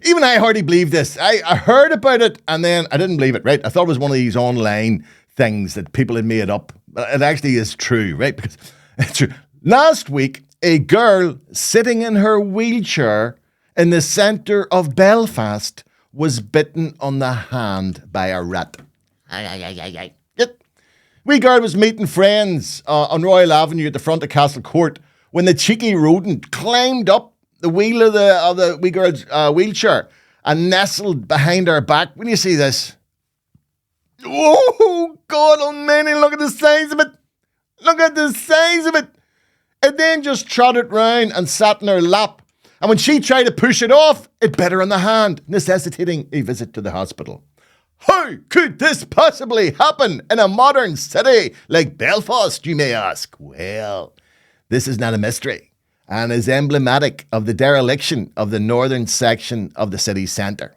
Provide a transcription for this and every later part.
Even I hardly believed this. I heard about it and then I didn't believe it, right? I thought it was one of these online things that people had made up. But it actually is true, right? Because it's true. Last week, a girl sitting in her wheelchair in the centre of Belfast was bitten on the hand by a rat. Yep. Wee girl was meeting friends on Royal Avenue at the front of Castle Court when the cheeky rodent climbed up the wheel of the wee girl's wheelchair and nestled behind her back. When you see this, oh God almighty, look at the size of it. Look at the size of it. It then just trotted round and sat in her lap. And when she tried to push it off, it bit her on the hand, necessitating a visit to the hospital. How could this possibly happen in a modern city like Belfast, you may ask? Well, this is not a mystery and is emblematic of the dereliction of the northern section of the city centre.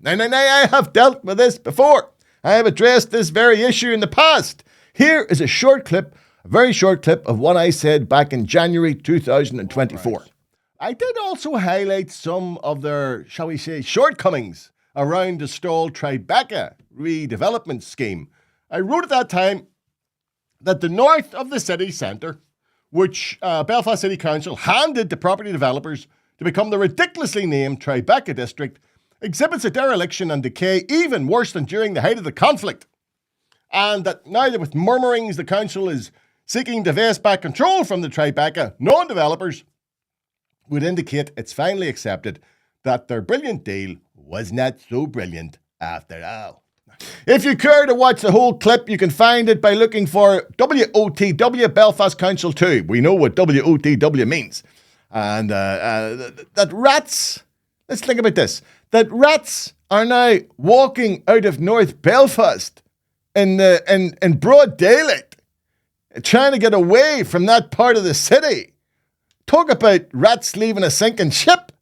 Now, I have dealt with this before. I have addressed this very issue in the past. Here is a very short clip of what I said back in January 2024. Right. I did also highlight some of their, shall we say, shortcomings around the stalled Tribeca redevelopment scheme. I wrote at that time that the north of the city centre, which Belfast City Council handed to property developers to become the ridiculously named Tribeca district, exhibits a dereliction and decay even worse than during the height of the conflict. And that now that with murmurings the council is seeking to vest back control from the Tribeca, non-developers would indicate it's finally accepted that their brilliant deal was not so brilliant after all. If you care to watch the whole clip, you can find it by looking for WOTW Belfast Council 2. We know what WOTW means. And that rats, let's think about this, that rats are now walking out of North Belfast in broad daylight, trying to get away from that part of the city. Talk about rats leaving a sinking ship.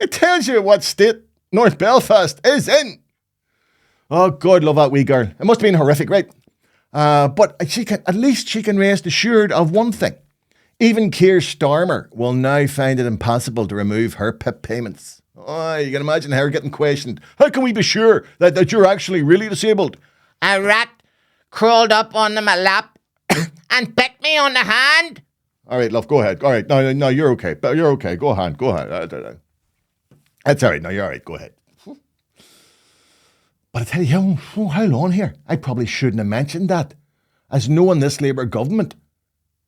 It tells you what state North Belfast is in. Oh, God, love that wee girl. It must have been horrific, right? But at least she can rest assured of one thing. Even Keir Starmer will now find it impossible to remove her PIP payments. Oh, you can imagine her getting questioned. How can we be sure that you're actually really disabled? A rat crawled up onto my lap and bit me on the hand. All right, love, go ahead. All right, no, you're okay. You're okay. Go ahead. That's all right. No, you're all right. Go ahead. But I tell you, how long here? I probably shouldn't have mentioned that. As knowing this Labour government,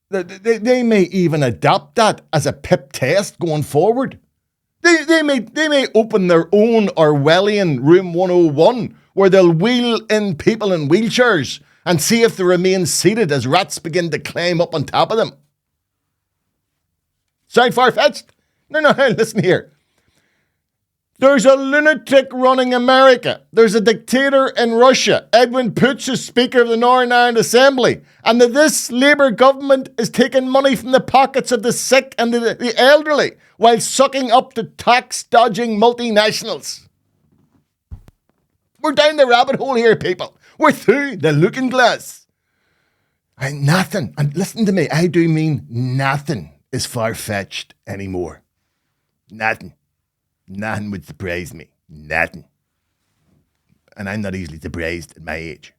they may even adopt that as a PIP test going forward. They may open their own Orwellian Room 101 where they'll wheel in people in wheelchairs and see if they remain seated as rats begin to climb up on top of them. Sound far-fetched? No, listen here. There's a lunatic running America. There's a dictator in Russia. Edwin Poots is Speaker of the Northern Ireland Assembly. And this Labour government is taking money from the pockets of the sick and the elderly while sucking up to tax-dodging multinationals. We're down the rabbit hole here, people. We're through the looking glass. And nothing, and listen to me, I do mean nothing is far-fetched anymore. Nothing. Nothing would surprise me. Nothing. And I'm not easily surprised at my age.